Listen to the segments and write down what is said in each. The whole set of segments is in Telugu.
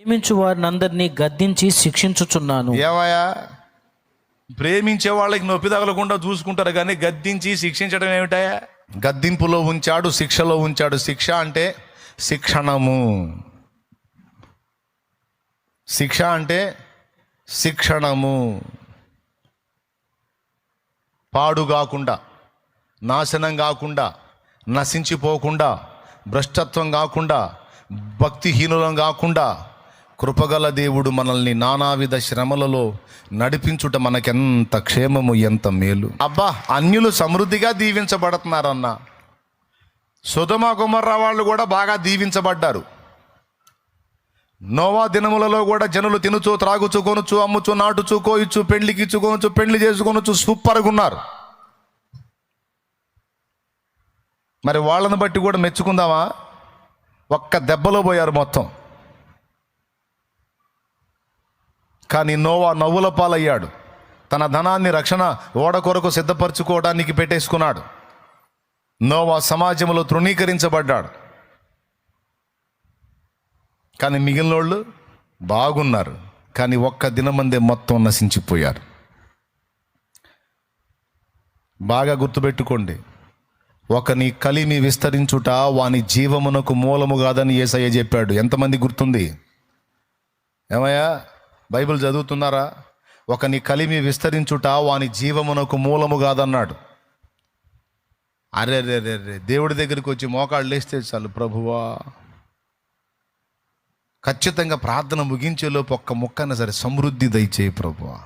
ప్రేమించు వారిని అందరినీ గద్దించి శిక్షించుచున్నాను. ఏవయ్యా, ప్రేమించే వాళ్ళకి నొప్పి తగలకుండా చూసుకుంటారు కానీ గద్దించి శిక్షించడం ఏమిటాయా? గద్దింపులో ఉంచాడు, శిక్షలో ఉంచాడు. శిక్ష అంటే శిక్షణము, శిక్ష అంటే శిక్షణము. పాడు కాకుండా, నాశనం కాకుండా, నశించిపోకుండా, భ్రష్టత్వం కాకుండా, భక్తిహీనులం కాకుండా కృపగల దేవుడు మనల్ని నానావిధ శ్రమలలో నడిపించుట మనకెంత క్షేమము, ఎంత మేలు. అబ్బా, అన్యులు సమృద్ధిగా దీవించబడుతున్నారన్న. సొదొమ గొమొర్రా వాళ్ళు కూడా బాగా దీవించబడ్డారు. నోవా దినములలో కూడా జనులు తినుచు, త్రాగుచు, కొనుచు, అమ్ముచు, నాటుచు, కోయిచు, పెళ్లికి ఇచ్చుకొనుచు, పెళ్లి చేసుకొనుచు సూపర్గా ఉన్నారు. మరి వాళ్ళని బట్టి కూడా మెచ్చుకుందామా? ఒక్క దెబ్బలో పోయారు మొత్తం. కానీ నోవా నవ్వుల పాలయ్యాడు. తన ధనాన్ని రక్షణ ఓడ కొరకు సిద్ధపరచుకోవడానికి పెట్టేసుకున్నాడు. నోవా సమాజంలో తృణీకరించబడ్డాడు. కానీ మిగిలిన వాళ్ళు బాగున్నారు. కానీ ఒక్క దినమందే మొత్తం నశించిపోయారు. బాగా గుర్తుపెట్టుకోండి, ఒకని కలిమి విస్తరించుట వాని జీవమునకు మూలము కాదని యేసయ్య చెప్పాడు. ఎంతమంది గుర్తుంది? ఏమయ్యా, బైబిల్ చదువుతున్నారా? ఒకని కలిమి విస్తరించుట వాని జీవమునకు మూలము కాదన్నాడు. అరే రే రే రే, దేవుడి దగ్గరికి వచ్చి మోకాళ్ళు లేస్తే చాలు, ప్రభువా ఖచ్చితంగా ప్రార్థన ముగించేలోపు ఒక్క ముక్కైనా సరే సమృద్ధి దయచేయి ప్రభువా,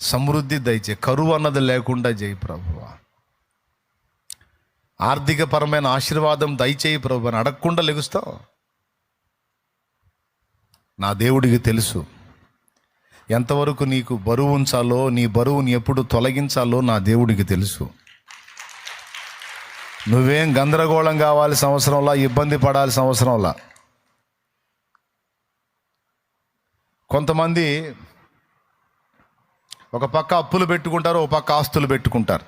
సమృద్ధి దయచేయి, కరువు అన్నది లేకుండా చేయి ప్రభువా, ఆర్థికపరమైన ఆశీర్వాదం దయచేయి ప్రభు అని అడగకుండా లెగుస్తావు. నా దేవుడికి తెలుసు ఎంతవరకు నీకు బరువు ఉంచాలో, నీ బరువుని ఎప్పుడు తొలగించాలో నా దేవుడికి తెలుసు. నువ్వేం గందరగోళం కావాల్సిన అవసరంలా, ఇబ్బంది పడాల్సిన అవసరంలా. కొంతమంది ఒక పక్క అప్పులు పెట్టుకుంటారు, ఒక పక్క ఆస్తులు పెట్టుకుంటారు.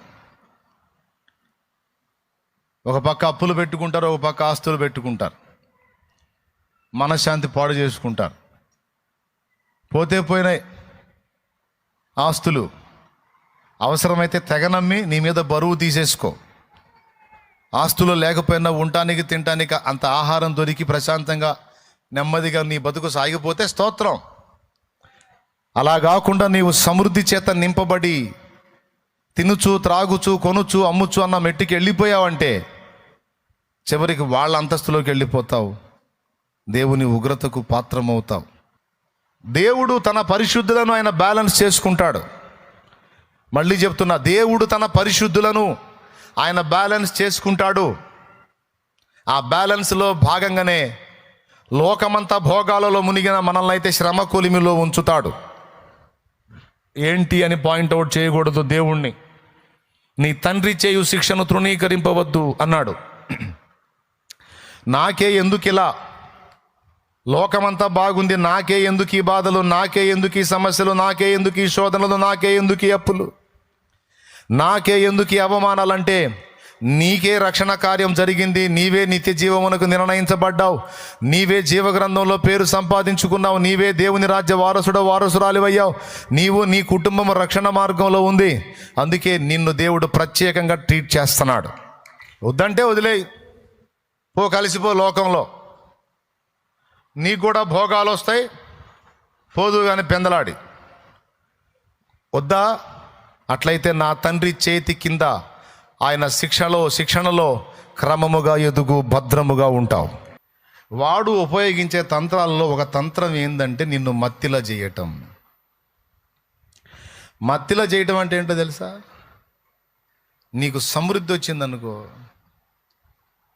ఒక పక్క అప్పులు పెట్టుకుంటారు, ఒక పక్క ఆస్తులు పెట్టుకుంటారు. మనశ్శాంతి పాడు చేసుకుంటారు. పోతే పోయినాయి ఆస్తులు. అవసరమైతే తెగ నమ్మి నీ మీద బరువు తీసేసుకో. ఆస్తులు లేకపోయినా ఉండటానికి, తినటానికి అంత ఆహారం దొరికి ప్రశాంతంగా నెమ్మదిగా నీ బతుకు సాగిపోతే స్తోత్రం. అలా కాకుండా నీవు సమృద్ధి చేత నింపబడి తినుచు, త్రాగుచు, కొనుచు, అమ్ముచు అన్న మెట్టికి వెళ్ళిపోయావంటే చివరికి వాళ్ళ అంతస్తులోకి వెళ్ళిపోతావు. దేవుని ఉగ్రతకు పాత్రమవుతావు. దేవుడు తన పరిశుద్ధులను ఆయన బ్యాలెన్స్ చేసుకుంటాడు. మళ్ళీ చెప్తున్నా, దేవుడు తన పరిశుద్ధులను ఆయన బ్యాలెన్స్ చేసుకుంటాడు. ఆ బ్యాలెన్స్లో భాగంగానే లోకమంతా భోగాలలో మునిగిన మనల్ని అయితే శ్రమ కొలిమిలో ఉంచుతాడు. ఏంటి అని పాయింట్అవుట్ చేయకూడదు దేవుణ్ణి. నీ తండ్రి చేయు శిక్షను తృణీకరింపవద్దు అన్నాడు. నాకే ఎందుకు ఇలా, లోకమంతా బాగుంది, నాకే ఎందుకు ఈ బాధలు, నాకే ఎందుకు ఈ సమస్యలు, నాకే ఎందుకు ఈ శోధనలు, నాకే ఎందుకు ఈ అప్పులు, నాకే ఎందుకు ఈ అవమానాలంటే నీకే రక్షణ కార్యం జరిగింది. నీవే నిత్య జీవమునకు నిర్ణయించబడ్డావు. నీవే జీవగ్రంథంలో పేరు సంపాదించుకున్నావు. నీవే దేవుని రాజ్య వారసురాలివయ్యావు. నీవు, నీ కుటుంబం రక్షణ మార్గంలో ఉంది. అందుకే నిన్ను దేవుడు ప్రత్యేకంగా ట్రీట్ చేస్తున్నాడు. వద్దంటే వదిలేయి, పో, కలిసిపో లోకంలో. నీకు కూడా భోగాలు వస్తాయి, పోదు కానీ పెందలాడి. వద్దా? అట్లయితే నా తండ్రి చేతి కింద ఆయన శిక్షణలో క్రమముగా ఎదుగు, భద్రముగా ఉంటావు. వాడు ఉపయోగించే తంత్రాలలో ఒక తంత్రం ఏంటంటే నిన్ను మత్తిలా చేయటం. మత్తిలా చేయటం అంటే ఏంటో తెలుసా? నీకు సమృద్ధి వచ్చిందనుకో,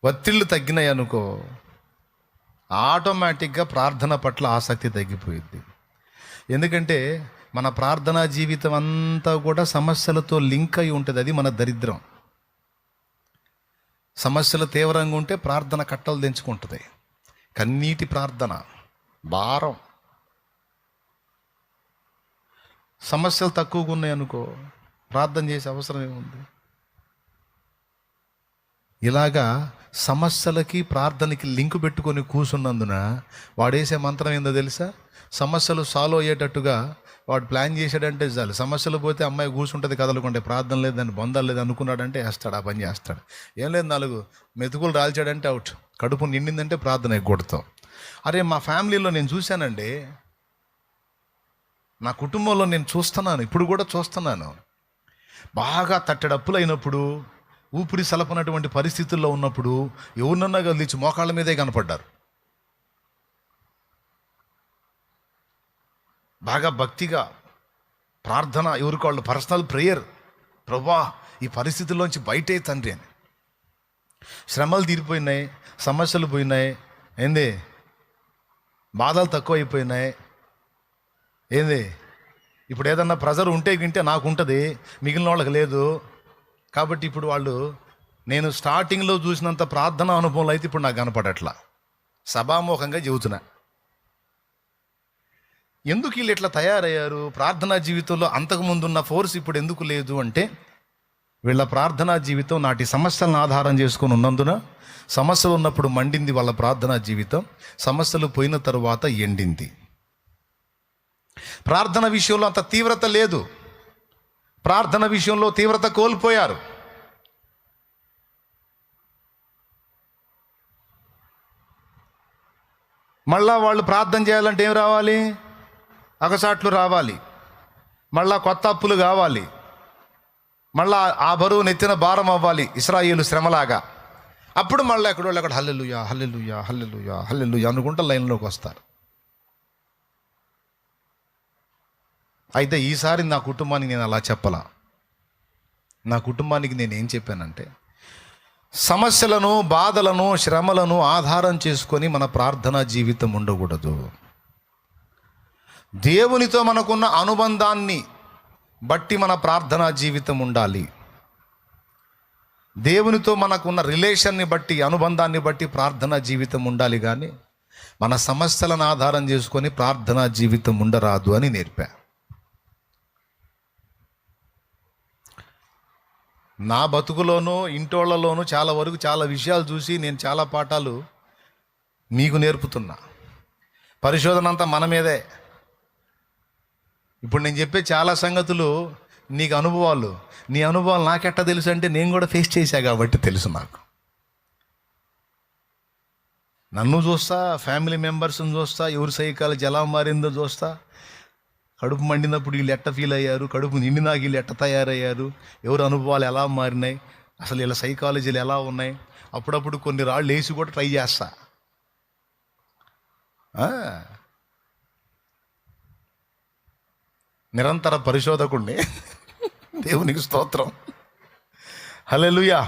ఒత్తిళ్ళు తగ్గినాయి అనుకో, ఆటోమేటిక్గా ప్రార్థన పట్ల ఆసక్తి తగ్గిపోయింది. ఎందుకంటే మన ప్రార్థనా జీవితం అంతా కూడా సమస్యలతో లింక్ అయి ఉంటుంది. అది మన దరిద్రం. సమస్యలు తీవ్రంగా ఉంటే ప్రార్థన కట్టలు తెంచుకుంటుంది. కన్నీటి ప్రార్థన, భారం. సమస్యలు తక్కువగా ఉన్నాయి అనుకో, ప్రార్థన చేసే అవసరం ఏముంది? ఇలాగా సమస్యలకి ప్రార్థనకి లింకు పెట్టుకొని కూర్చున్నందున వాడేసే మంత్రం ఏందో తెలుసా? సమస్యలు సాల్వ్ అయ్యేటట్టుగా వాడు ప్లాన్ చేశాడంటే చాలు, సమస్యలు పోతే అమ్మాయి కూర్చుంటుంది కదలకుంటే, ప్రార్థన లేదు దాన్ని బొందాలు లేదు అనుకున్నాడంటే వేస్తాడు, ఆ పని చేస్తాడు. ఏం లేదు 4 మెతుకులు రాల్చాడంటే అవుట్, కడుపు నిండిందంటే ప్రార్థన ఎగ్గొడతాం. అరే మా ఫ్యామిలీలో నేను చూశానండి, నా కుటుంబంలో నేను చూస్తున్నాను, ఇప్పుడు కూడా చూస్తున్నాను. బాగా తట్టెడప్పులు అయినప్పుడు, ఊపిరి సలపనటువంటి పరిస్థితుల్లో ఉన్నప్పుడు ఎవరినన్నా కదిలించి మోకాళ్ళ మీదే కనపడ్డారు. బాగా భక్తిగా ప్రార్థన, ఎవరికి వాళ్ళు పర్సనల్ ప్రేయర్, ప్రభువా ఈ పరిస్థితుల్లోంచి బయటే తండ్రి అని. శ్రమలు తీరిపోయినాయి, సమస్యలు పోయినాయి, ఏంది బాధలు తక్కువ అయిపోయినాయి, ఏంది ఇప్పుడు ఏదన్నా ప్రెజర్ ఉంటే గింటే నాకు ఉంటుంది, మిగిలిన వాళ్ళకి లేదు. కాబట్టి ఇప్పుడు వాళ్ళు నేను స్టార్టింగ్లో చూసినంత ప్రార్థన అనుభవంలో అయితే ఇప్పుడు నాకు కనపడట్లా, సభాముఖంగా చెబుతున్నా. ఎందుకు వీళ్ళు ఇట్లా తయారయ్యారు? ప్రార్థనా జీవితంలో అంతకుముందున్న ఫోర్స్ ఇప్పుడు ఎందుకు లేదు అంటే, వీళ్ళ ప్రార్థనా జీవితం నాటి సమస్యలను ఆధారం చేసుకొని ఉన్నందున, సమస్యలు ఉన్నప్పుడు మండింది వాళ్ళ ప్రార్థనా జీవితం, సమస్యలు పోయిన తరువాత ఎండింది. ప్రార్థన విషయంలో అంత తీవ్రత లేదు, ప్రార్థన విషయంలో తీవ్రత కోల్పోయారు. మళ్ళా వాళ్ళు ప్రార్థన చేయాలంటే ఏం రావాలి? అగసాట్లు రావాలి, మళ్ళా కొత్త అప్పులు కావాలి, మళ్ళా ఆ బరువు నెత్తిన భారం అవ్వాలి, ఇశ్రాయేలు శ్రమలాగా. అప్పుడు మళ్ళీ ఎక్కడోళ్ళు అక్కడ హల్లెలూయా హల్లెలూయా హల్లెలూయా హల్లెలూయా అనుకుంటా లైన్లోకి వస్తారు. అయితే ఈసారి నా కుటుంబానికి నేను అలా చెప్పలా. నా కుటుంబానికి నేను ఏం చెప్పానంటే, సమస్యలను, బాధలను, శ్రమలను ఆధారం చేసుకొని మన ప్రార్థనా జీవితం ఉండకూడదు. దేవునితో మనకున్న అనుబంధాన్ని బట్టి మన ప్రార్థనా జీవితం ఉండాలి. దేవునితో మనకున్న రిలేషన్ని బట్టి, అనుబంధాన్ని బట్టి ప్రార్థనా జీవితం ఉండాలి. కానీ మన సమస్యలను ఆధారం చేసుకొని ప్రార్థనా జీవితం ఉండరాదు అని నేర్పా. నా బతుకులోనూ ఇంటోళ్లలోనూ చాలా వరకు చాలా విషయాలు చూసి నేను చాలా పాఠాలు మీకు నేర్పుతున్నా. పరిశోధన అంతా మన మీదే. ఇప్పుడు నేను చెప్పే చాలా సంగతులు నీకు అనుభవాలు, నీ అనుభవాలు నాకెట్టా తెలుసు అంటే నేను కూడా ఫేస్ చేశా కాబట్టి తెలుసు నాకు. నన్ను చూస్తా, ఫ్యామిలీ మెంబర్స్ని చూస్తా, ఎవరి సైకాలజీ ఎలా మారిందో చూస్తా. కడుపు మండినప్పుడు వీళ్ళు ఎట్ట ఫీల్ అయ్యారు, కడుపు నిండినాక వీళ్ళు ఎట్ట తయారయ్యారు, ఎవరు అనుభవాలు ఎలా మారినాయి, అసలు వీళ్ళ సైకాలజీలు ఎలా ఉన్నాయి. అప్పుడప్పుడు కొన్ని రాళ్ళు వేసి కూడా ట్రై చేస్తా. నిరంతర పరిశోధకుణ్ణి. దేవునికి స్తోత్రం, హల్లెలూయా.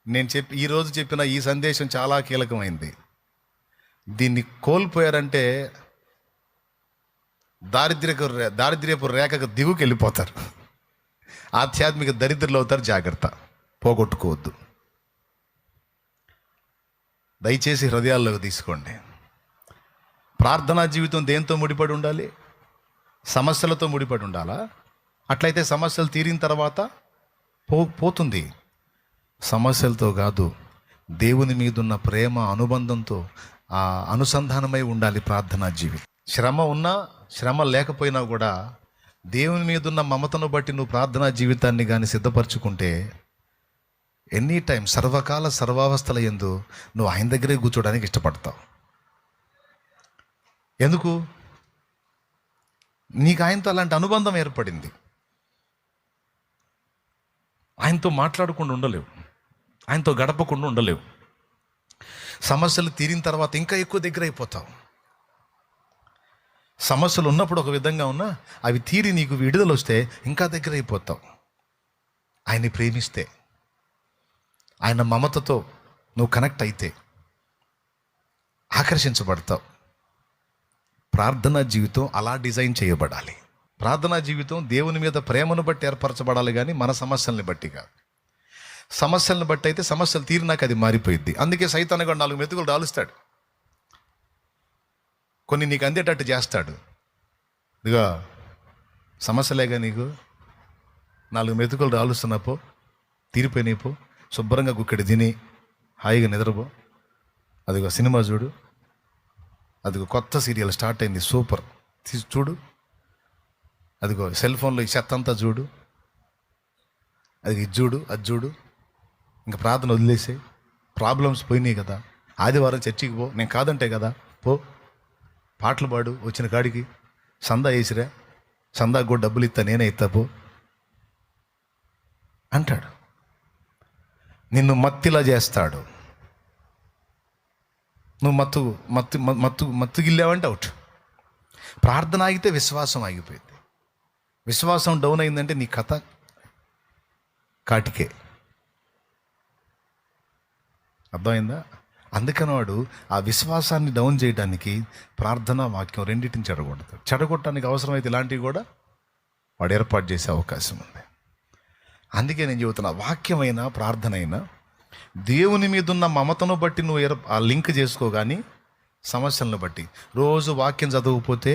నేను ఈరోజు చెప్పిన ఈ సందేశం చాలా కీలకమైంది. దీన్ని కోల్పోయారంటే దారిద్ర్యపు రేఖకు దిగుకి వెళ్ళిపోతారు, ఆధ్యాత్మిక దరిద్రులు అవుతారు. జాగ్రత్త, పోగొట్టుకోవద్దు. దయచేసి హృదయాల్లోకి తీసుకోండి. ప్రార్థనా జీవితం దేంతో ముడిపడి ఉండాలి? సమస్యలతో ముడిపడి ఉండాలా? అట్లయితే సమస్యలు తీరిన తర్వాత పోతుంది. సమస్యలతో కాదు, దేవుని మీదున్న ప్రేమ, అనుబంధంతో ఆ అనుసంధానమై ఉండాలి ప్రార్థనా జీవితం. శ్రమ ఉన్నా, శ్రమ లేకపోయినా కూడా దేవుని మీదున్న మమతను బట్టి నువ్వు ప్రార్థనా జీవితాన్ని కానీ సిద్ధపరచుకుంటే, ఎనీ టైం, సర్వకాల సర్వావస్థల యందు నువ్వు ఆయన దగ్గరే కూర్చోడానికి ఇష్టపడతావు. ఎందుకు? నీకు ఆయనతో అలాంటి అనుబంధం ఏర్పడింది. ఆయనతో మాట్లాడకుండా ఉండలేవు, ఆయనతో గడపకుండా ఉండలేవు. సమస్యలు తీరిన తర్వాత ఇంకా ఎక్కువ దగ్గర అయిపోతావు. సమస్యలు ఉన్నప్పుడు ఒక విధంగా ఉన్నా, అవి తీరి నీకు విడుదల వస్తే ఇంకా దగ్గర అయిపోతావు. ఆయన్ని ప్రేమిస్తే, ఆయన మమతతో నువ్వు కనెక్ట్ అయితే ఆకర్షించబడతావు. ప్రార్థనా జీవితం అలా డిజైన్ చేయబడాలి. ప్రార్థనా జీవితం దేవుని మీద ప్రేమను బట్టి ఏర్పరచబడాలి, కానీ మన సమస్యల్ని బట్టి కాదు. సమస్యలను బట్టి అయితే సమస్యలు తీరినాక అది మారిపోయింది. అందుకే సైతాను కూడా 4 మెతుకులు రాలుస్తాడు, కొన్ని నీకు అందేటట్టు చేస్తాడు. ఇదిగో సమస్యలేగా నీకు 4 మెతుకులు రాలుస్తున్నపో, తీరిపోయినాయిపో, శుభ్రంగా గుక్కడి తిని హాయిగా నిద్రపో. అదిగో సినిమా చూడు, అదిగో కొత్త సీరియల్ స్టార్ట్ అయింది, సూపర్, తీసి చూడు. అదిగో సెల్ ఫోన్లో ఈ చెత్త అంతా చూడు, అది ఇది చూడు, అది చూడు. ఇంకా ప్రార్థన వదిలేసే, ప్రాబ్లమ్స్ పోయినాయి కదా. ఆదివారం చర్చికి పో, నేను కాదంటే కదా, పో. పాటలు పాడు, వచ్చిన కాడికి సందా వేసిరా, సందాకు కూడా డబ్బులు ఇస్తా, నేనే ఇస్తా, పో అంటాడు. నిన్ను మత్తిలా చేస్తాడు. నువ్వు మత్తుగిల్లావంటే అవుట్. ప్రార్థన ఆగితే విశ్వాసం ఆగిపోయింది. విశ్వాసం డౌన్ అయిందంటే నీ కథ కాటికే. అర్థమైందా? అందుకని వాడు ఆ విశ్వాసాన్ని డౌన్ చేయడానికి ప్రార్థన, వాక్యం రెండింటిని చెడగొడతాడు. చెడగొట్టడానికి అవసరమైతే ఇలాంటివి కూడా వాడు ఏర్పాటు చేసే అవకాశం ఉంది. అందుకే నేను చెబుతున్నా, వాక్యమైనా ప్రార్థన అయినా దేవుని మీద ఉన్న మమతను బట్టి నువ్వు ఆ లింక్ చేసుకో, కానీ సమస్యలను బట్టి. రోజు వాక్యం చదవకపోతే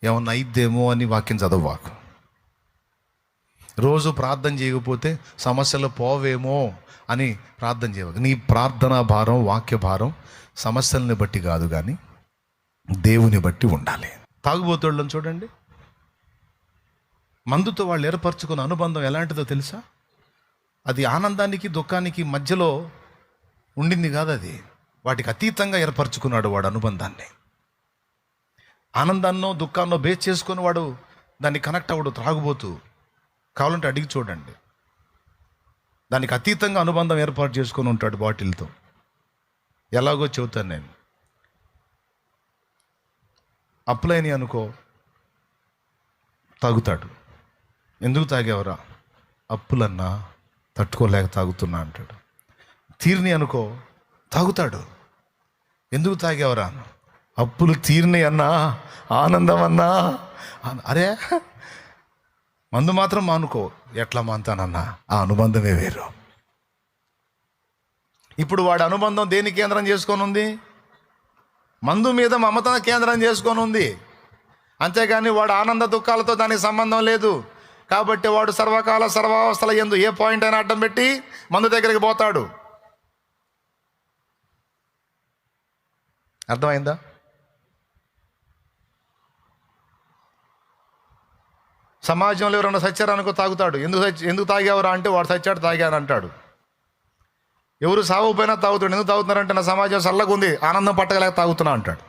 ఏమన్నా అయిద్దేమో అని వాక్యం చదవవాకు. రోజు ప్రార్థన చేయకపోతే సమస్యలు పోవేమో అని ప్రార్థన చేయవాలి. నీ ప్రార్థనా భారం, వాక్య భారం సమస్యల్ని బట్టి కాదు, కానీ దేవుని బట్టి ఉండాలి. తాగుబోతోళ్ళని చూడండి, మందుతో వాళ్ళు ఏర్పరచుకున్న అనుబంధం ఎలాంటిదో తెలుసా? అది ఆనందానికి దుఃఖానికి మధ్యలో ఉండింది కాదు, అది వాటికి అతీతంగా ఏర్పరచుకున్నాడు వాడు అనుబంధాన్ని. ఆనందాన్నో దుఃఖాన్నో బేస్ చేసుకొని వాడు దాన్ని కనెక్ట్ అవ్వడు. త్రాగుబోతూ కావాలంటే అడిగి చూడండి, దానికి అతీతంగా అనుబంధం ఏర్పాటు చేసుకొని ఉంటాడు బాటిల్తో. ఎలాగో చెబుతాను నేను. అప్పులైన అనుకో, తాగుతాడు. ఎందుకు తాగేవరా? అప్పులన్నా తట్టుకోలేక తాగుతున్నా అంటాడు. తీరిని అనుకో, తాగుతాడు. ఎందుకు తాగేవరా? అప్పులు తీరిని అన్నా, ఆనందం అన్నా. అరే, మందు మాత్రం మానుకో. ఎట్లా మానుతానన్నా? ఆ అనుబంధమే వేరు. ఇప్పుడు వాడి అనుబంధం దేని కేంద్రం చేసుకొని ఉంది? మందు మీద మమత కేంద్రం చేసుకొని ఉంది. అంతేగాని వాడు ఆనంద దుఃఖాలతో దానికి సంబంధం లేదు. కాబట్టి వాడు సర్వకాల సర్వావస్థల యందు ఏ పాయింట్ అయినా అడ్డం పెట్టి మందు దగ్గరికి పోతాడు. అర్థమైందా? సమాజంలో ఎవరైనా సచ్చారనుకో, తాగుతాడు. ఎందుకు తాగేవరా అంటే వాడు సచ్చాడు, తాగాను అంటాడు. ఎవరు సాగుపోయినా తాగుతాడు. ఎందుకు తాగుతున్నారంటే నా సమాజం చల్లగా ఉంది, ఆనందం పట్టగలేక తాగుతున్నా అంటాడు.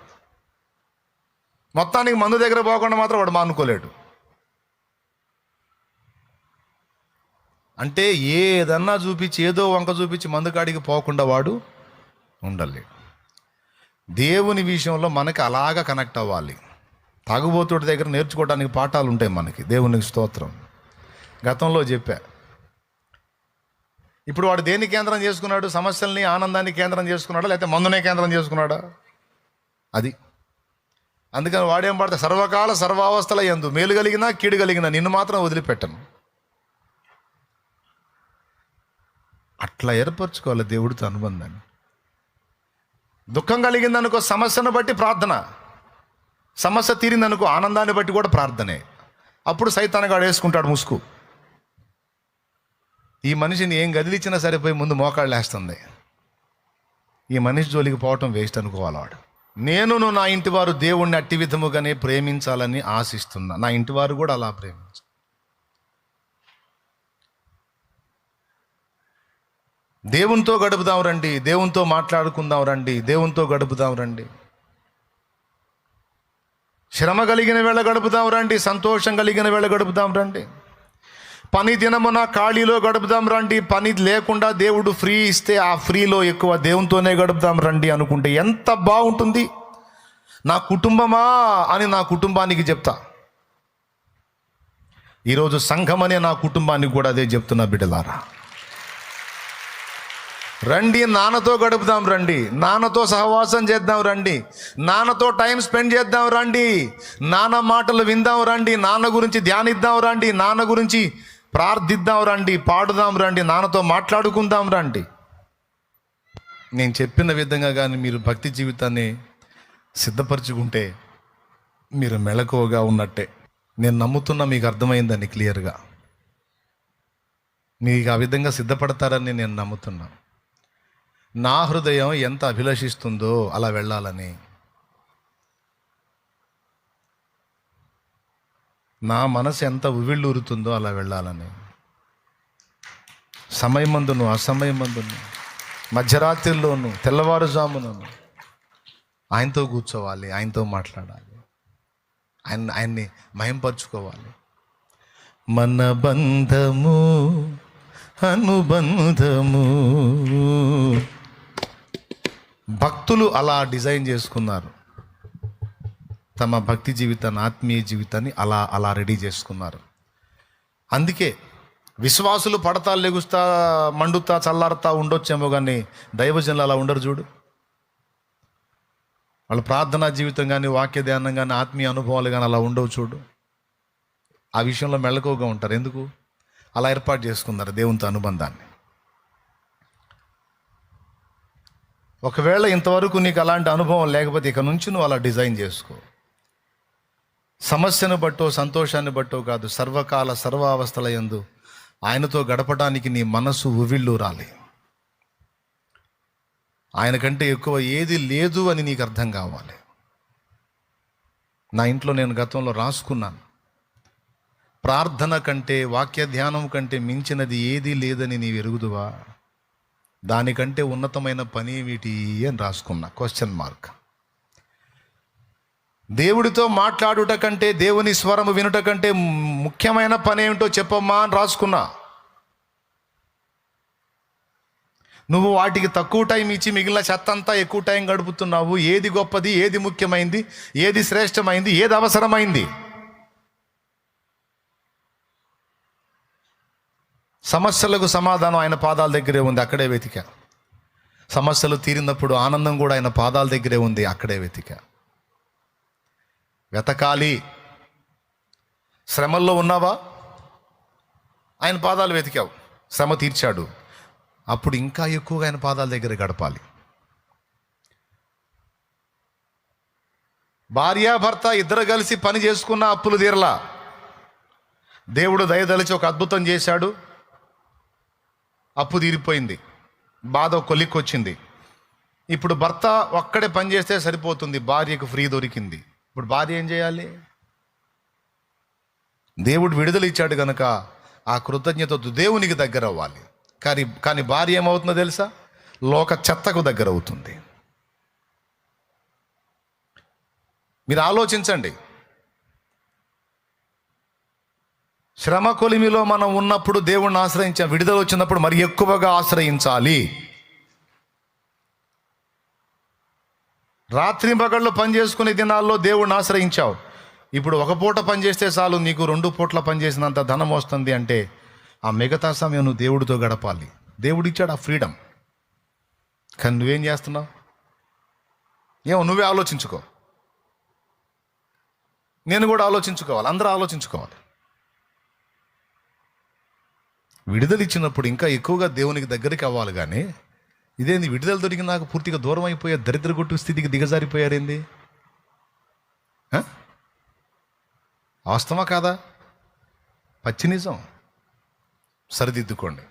మొత్తానికి మందు దగ్గర పోకుండా మాత్రం వాడు మానుకోలేడు. అంటే ఏదన్నా చూపించి, ఏదో వంక చూపించి మందు కాడికి పోకుండా వాడు ఉండలేడు. దేవుని విషయంలో మనకి అలాగా కనెక్ట్ అవ్వాలి. తాగుబోతుడి దగ్గర నేర్చుకోవడానికి పాఠాలు ఉంటాయి మనకి. దేవునికి స్తోత్రం. గతంలో చెప్పా. ఇప్పుడు వాడు దేన్ని కేంద్రం చేసుకున్నాడు? సమస్యల్ని, ఆనందాన్ని కేంద్రం చేసుకున్నాడా, లేకపోతే మందునే కేంద్రం చేసుకున్నాడా? అది. అందుకని వాడేం పడతా, సర్వకాల సర్వావస్థల యందు మేలు కలిగినా కీడు కలిగినా నిన్ను మాత్రం వదిలిపెట్టను. అట్లా ఏర్పరచుకోవాలి దేవుడితో అనుబంధాన్ని. దుఃఖం కలిగిందనుకో, సమస్యను బట్టి ప్రార్థన. సమస్య తీరిందనుకో, ఆనందాన్ని బట్టి కూడా ప్రార్థనే. అప్పుడు సైతానుగాడు వేసుకుంటాడు ముసుగు. ఈ మనిషిని ఏం గదిలిచ్చినా సరిపోయి ముందు మోకాళ్ళు వేస్తుంది. ఈ మనిషి జోలికి పోవటం వేస్ట్ అనుకోవాలి వాడు. నేనును నా ఇంటి వారు దేవుణ్ణి అట్టి విధముగానే ప్రేమించాలని ఆశిస్తున్నా. నా ఇంటి వారు కూడా అలా ప్రేమించాలి. దేవునితో గడుపుదాం రండి, దేవునితో మాట్లాడుకుందాం రండి, దేవునితో గడుపుదాం రండి. శ్రమ కలిగిన వేళ గడుపుదాం రండి, సంతోషం కలిగిన వేళ గడుపుదాం రండి. పని దినమున ఖాళీలో గడుపుదాం రండి. పని లేకుండా దేవుడు ఫ్రీ ఇస్తే ఆ ఫ్రీలో ఎక్కువ దేవునితోనే గడుపుదాం రండి అనుకుంటే ఎంత బాగుంటుంది. నా కుటుంబమా అని నా కుటుంబానికి చెప్తా. ఈరోజు సంఘం అనే నా కుటుంబానికి కూడా అదే చెప్తున్నా. బిడ్డలారా రండి, నాన్నతో గడుపుదాం రండి, నాన్నతో సహవాసం చేద్దాం రండి, నాన్నతో టైం స్పెండ్ చేద్దాం రండి, నాన్న మాటలు విందాం రండి, నాన్న గురించి ధ్యానిద్దాం రండి, నాన్న గురించి ప్రార్థిద్దాం రండి, పాడుదాం రండి, నాన్నతో మాట్లాడుకుందాం రండి. నేను చెప్పిన విధంగా కానీ మీరు భక్తి జీవితాన్ని సిద్ధపరచుకుంటే మీరు మెళకువగా ఉన్నట్టే. నేను నమ్ముతున్నా మీకు అర్థమైందని క్లియర్గా. మీకు ఆ విధంగా సిద్ధపడతారని నేను నమ్ముతున్నాను. నా హృదయం ఎంత అభిలషిస్తుందో అలా వెళ్ళాలని, నా మనసు ఎంత ఉవ్విళ్ళూరుతుందో అలా వెళ్ళాలని, సమయమందును అసమయమందును, మధ్యరాత్రిలోను తెల్లవారుజామునను ఆయనతో కూర్చోవాలి, ఆయనతో మాట్లాడాలి, ఆయన్ని మహింపరచుకోవాలి. మన బంధము అనుబంధము. భక్తులు అలా డిజైన్ చేసుకున్నారు, తమ భక్తి జీవితాన్ని, ఆత్మీయ జీవితాన్ని అలా అలా రెడీ చేసుకున్నారు. అందుకే విశ్వాసులు పడతా లెగుస్తా మండుతా చల్లారుతా ఉండొచ్చేమో, కానీ దైవజనులు అలా ఉండరు. చూడు, వాళ్ళ ప్రార్థనా జీవితం కానీ, వాక్య ధ్యానం కానీ, ఆత్మీయ అనుభవాలు కానీ అలా ఉండవు. చూడు, ఆ విషయంలో మెళకువగా ఉంటారు. ఎందుకు? అలా ఏర్పాటు చేసుకున్నారు దేవునితో అనుబంధాన్ని. ఒకవేళ ఇంతవరకు నీకు అలాంటి అనుభవం లేకపోతే ఇక నుంచి నువ్వు అలా డిజైన్ చేసుకో. సమస్యను బట్టో సంతోషాన్ని బట్టో కాదు, సర్వకాల సర్వావస్థల యందు ఆయనతో గడపడానికి నీ మనసు ఉవ్విళ్ళూరాలి. ఆయన కంటే ఎక్కువ ఏది లేదు అని నీకు అర్థం కావాలి. నా ఇంట్లో నేను గతంలో రాసుకున్నాను, ప్రార్థన కంటే, వాక్య ధ్యానం కంటే మించినది ఏదీ లేదని నీవు ఎరుగుదువా? దానికంటే ఉన్నతమైన పని ఏమిటి అని రాసుకున్నా, క్వశ్చన్ మార్క్. దేవుడితో మాట్లాడుట కంటే, దేవుని స్వరము వినుట కంటే ముఖ్యమైన పని ఏమిటో చెప్పమ్మా అని రాసుకున్నా. నువ్వు వాటికి తక్కువ టైం ఇచ్చి మిగిలిన చెత్తంతా ఎక్కువ టైం గడుపుతున్నావు. ఏది గొప్పది, ఏది ముఖ్యమైంది, ఏది శ్రేష్టమైంది, ఏది అవసరమైంది? సమస్యలకు సమాధానం ఆయన పాదాల దగ్గరే ఉంది, అక్కడే వెతికా. సమస్యలు తీరినప్పుడు ఆనందం కూడా ఆయన పాదాల దగ్గరే ఉంది, అక్కడే వెతికా. వెతకాలి. శ్రమల్లో ఉన్నావా? ఆయన పాదాలు వెతికావు, శ్రమ తీర్చాడు. అప్పుడు ఇంకా ఎక్కువగా ఆయన పాదాల దగ్గర గడపాలి. భార్యాభర్త ఇద్దరు కలిసి పని చేసుకున్న అప్పులు తీరలా. దేవుడు దయదలిచి ఒక అద్భుతం చేశాడు, అప్పు తీరిపోయింది, బాధ కొలిక్కొచ్చింది. ఇప్పుడు భర్త ఒక్కడే పని చేస్తే సరిపోతుంది, భార్యకు ఫ్రీ దొరికింది. ఇప్పుడు భార్య ఏం చేయాలి? దేవుడు విడుదల ఇచ్చాడు కనుక ఆ కృతజ్ఞతతో దేవునికి దగ్గర అవ్వాలి. కానీ భార్య ఏమవుతుందో తెలుసా? లోక చెత్తకు దగ్గర అవుతుంది. మీరు ఆలోచించండి. శ్రమ కొలిమిలో మనం ఉన్నప్పుడు దేవుణ్ణి ఆశ్రయించాం, విడుదల వచ్చినప్పుడు మరి ఎక్కువగా ఆశ్రయించాలి. రాత్రి పగళ్ళు పని చేసుకునే దినాల్లో దేవుణ్ణి ఆశ్రయించావు. ఇప్పుడు ఒక పూట పని చేస్తే చాలు, నీకు 2 పూట్ల పని చేసినంత ధనం వస్తుంది. అంటే ఆ మిగతా సమయం నువ్వు దేవుడితో గడపాలి. దేవుడు ఇచ్చాడు ఆ ఫ్రీడమ్. కానీ నువ్వేం చేస్తున్నావు? ఏమో నువ్వే ఆలోచించుకో, నేను కూడా ఆలోచించుకోవాలి, అందరూ ఆలోచించుకోవాలి. విడుదల ఇచ్చినప్పుడు ఇంకా ఎక్కువగా దేవునికి దగ్గరికి అవ్వాలి. కానీ ఇదేంది, విడుదల దొరికి నాకు పూర్తిగా దూరం అయిపోయే దరిద్ర కొట్టు స్థితికి దిగజారిపోయారేంది? వాస్తవమా కాదా? పచ్చి నిజం. సరిదిద్దుకోండి.